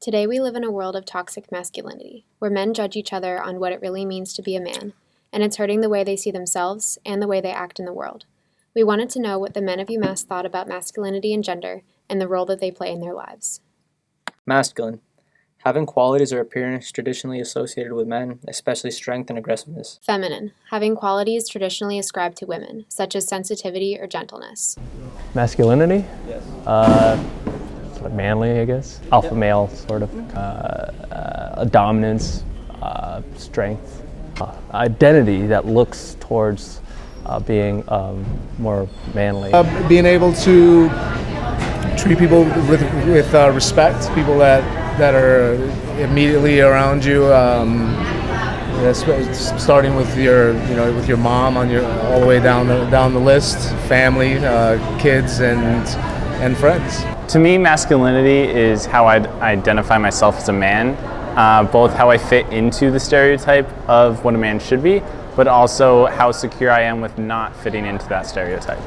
Today we live in a world of toxic masculinity, where men judge each other on what it really means to be a man, and it's hurting the way they see themselves and the way they act in the world. We wanted to know what the men of UMass thought about masculinity and gender, and the role that they play in their lives. Masculine. Having qualities or appearance traditionally associated with men, especially strength and aggressiveness. Feminine. Having qualities traditionally ascribed to women, such as sensitivity or gentleness. Masculinity? Yes. Sort of manly, I guess. Alpha male, sort of. A dominance, strength. Identity that looks towards being more manly. Being able to treat people with respect, people that are immediately around you. Starting with your mom all the way down the list, family, kids, and friends. To me, masculinity is how I identify myself as a man, both how I fit into the stereotype of what a man should be, but also how secure I am with not fitting into that stereotype.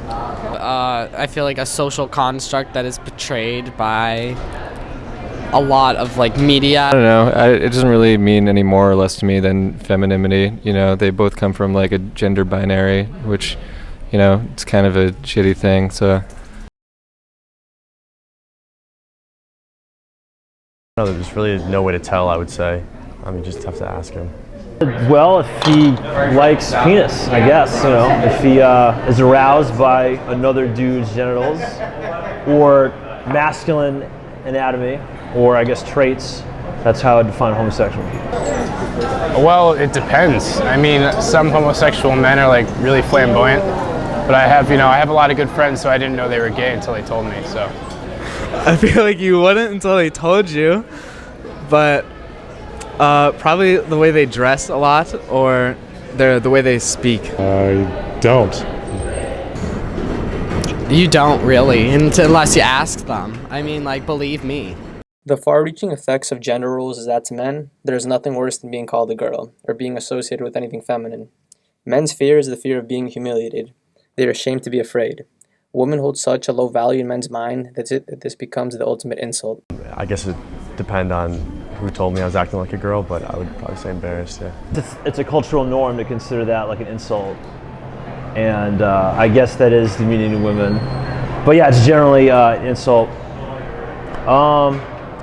I feel like a social construct that is portrayed by a lot of media. I don't know. It doesn't really mean any more or less to me than femininity. They both come from a gender binary, which, it's kind of a shitty thing. So. No, there's really no way to tell, I would say. You just have to ask him. Well, if he likes penis, I guess, if he is aroused by another dude's genitals, or masculine anatomy, or I guess traits, that's how I define homosexual. Well, it depends. I mean, some homosexual men are really flamboyant, but I have a lot of good friends, so I didn't know they were gay until they told me, so. I feel like you wouldn't until they told you, but probably the way they dress a lot, or the way they speak. I don't. You don't really, unless you ask them. I mean, believe me. The far-reaching effects of gender roles is that to men, there is nothing worse than being called a girl, or being associated with anything feminine. Men's fear is the fear of being humiliated. They are ashamed to be afraid. Women hold such a low value in men's mind that this becomes the ultimate insult. I guess it depends on who told me I was acting like a girl, but I would probably say embarrassed, yeah. It's a cultural norm to consider that like an insult, and I guess that is demeaning to women. But yeah, it's generally an insult.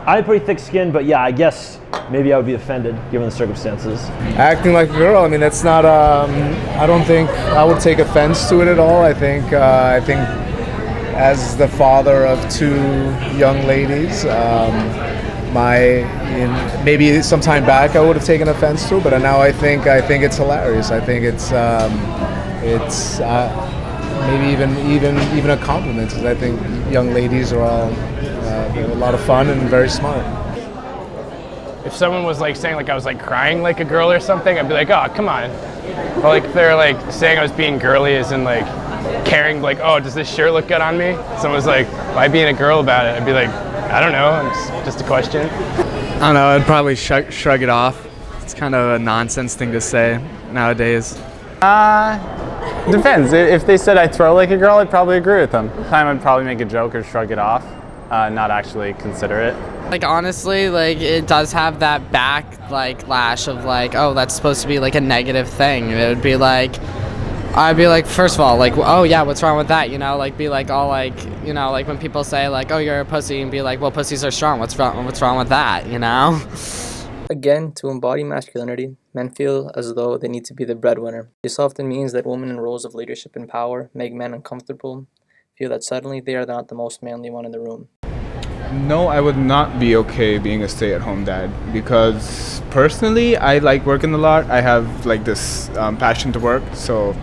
I have pretty thick skin, but yeah, I guess maybe I would be offended given the circumstances. Acting like a girl, that's not, I don't think I would take offense to it at all. I think as the father of two young ladies, maybe some time back I would have taken offense to it, but now I think it's hilarious. I think it's maybe even a compliment, because I think young ladies are all a lot of fun and very smart. If someone was saying I was crying like a girl or something, I'd be like, oh, come on. Or if they're saying I was being girly as in caring, oh, does this shirt look good on me? Someone's like, why being a girl about it? I'd be like, I don't know, it's just a question. I don't know, I'd probably shrug it off. It's kind of a nonsense thing to say nowadays. Depends. If they said I throw like a girl, I'd probably agree with them. Time I'd probably make a joke or shrug it off, not actually consider it. Honestly, it does have that backlash of oh, that's supposed to be a negative thing. It would be I'd be first of all, oh yeah, what's wrong with that? Be all when people say oh, you're a pussy, and be well, pussies are strong. What's wrong with that? Again, to embody masculinity, men feel as though they need to be the breadwinner. This often means that women in roles of leadership and power make men uncomfortable, feel that suddenly they are not the most manly one in the room. No, I would not be okay being a stay-at-home dad, because personally I like working a lot. I have this passion to work, so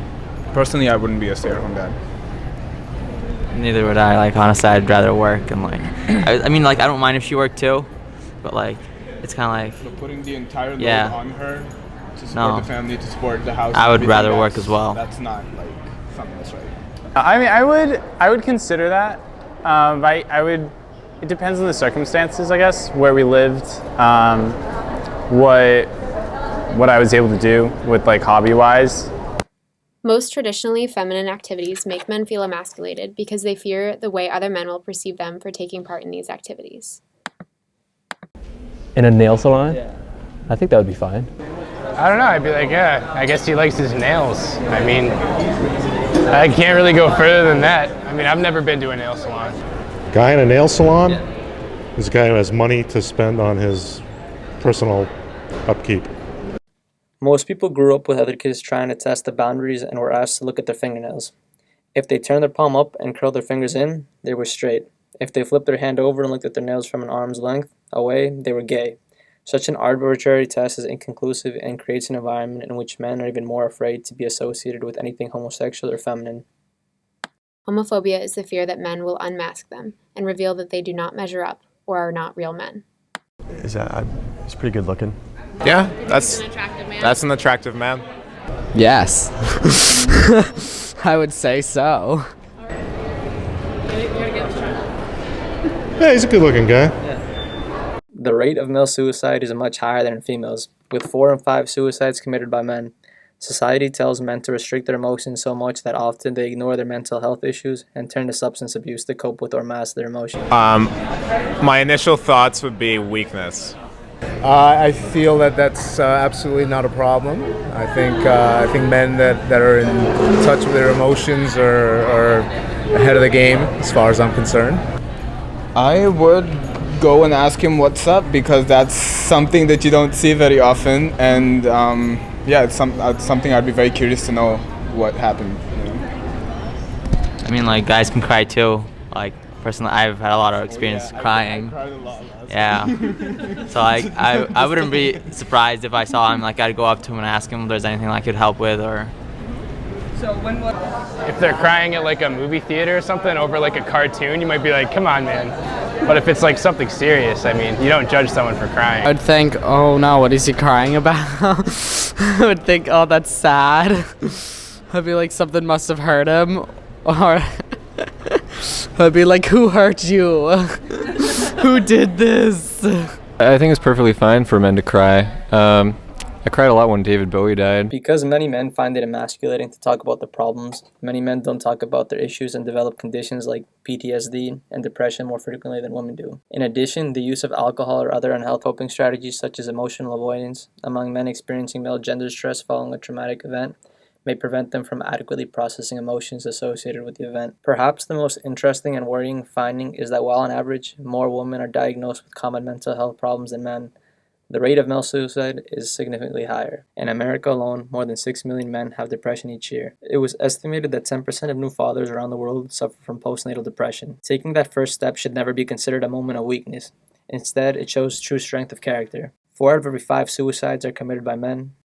personally I wouldn't be a stay-at-home dad. Neither would I. Honestly, I'd rather work, and I don't mind if she worked too, but it's kind of So putting the entire load on her to support the family, to support the house. I would rather work as well. That's not something that's right. I would consider that. I would. It depends on the circumstances, I guess, where we lived, what I was able to do with hobby-wise. Most traditionally feminine activities make men feel emasculated because they fear the way other men will perceive them for taking part in these activities. In a nail salon? Yeah. I think that would be fine. I don't know. I'd be like, yeah, I guess he likes his nails. I mean, I can't really go further than that. I mean, I've never been to a nail salon. Guy in a nail salon is a guy who has money to spend on his personal upkeep. Most people grew up with other kids trying to test the boundaries and were asked to look at their fingernails. If they turned their palm up and curled their fingers in, they were straight. If they flipped their hand over and looked at their nails from an arm's length away, they were gay. Such an arbitrary test is inconclusive and creates an environment in which men are even more afraid to be associated with anything homosexual or feminine. Homophobia is the fear that men will unmask them and reveal that they do not measure up or are not real men. He's pretty good looking. Yeah, that's an attractive man. Yes. I would say so. Yeah, he's a good looking guy. The rate of male suicide is much higher than in females, with 4 in 5 suicides committed by men. Society tells men to restrict their emotions so much that often they ignore their mental health issues and turn to substance abuse to cope with or mask their emotions. My initial thoughts would be weakness. I feel that that's absolutely not a problem. I think men that are in touch with their emotions are ahead of the game as far as I'm concerned. I would go and ask him what's up because that's something that you don't see very often, and it's something I'd be very curious to know what happened. I mean, like, guys can cry too. Like, personally, I've had a lot of experience crying. I cried a lot last Yeah. So I wouldn't be surprised if I saw him. Like, I'd go up to him and ask him if there's anything I could help with, or. If they're crying at like a movie theater or something over like a cartoon, you might be like, come on, man. But if it's like something serious, I mean, you don't judge someone for crying. I'd think, oh no, what is he crying about? I would think, oh, that's sad. I'd be like, something must have hurt him. Or I'd be like, who hurt you? Who did this? I think it's perfectly fine for men to cry. I cried a lot when David Bowie died. Because many men find it emasculating to talk about their problems, many men don't talk about their issues and develop conditions like PTSD and depression more frequently than women do. In addition, the use of alcohol or other unhealthy coping strategies such as emotional avoidance among men experiencing male gender stress following a traumatic event may prevent them from adequately processing emotions associated with the event. Perhaps the most interesting and worrying finding is that while on average more women are diagnosed with common mental health problems than men, the rate of male suicide is significantly higher. In America alone, more than 6 million men have depression each year. It was estimated that 10% of new fathers around the world suffer from postnatal depression. Taking that first step should never be considered a moment of weakness. Instead, it shows true strength of character. 4 out of every 5 suicides are committed by men,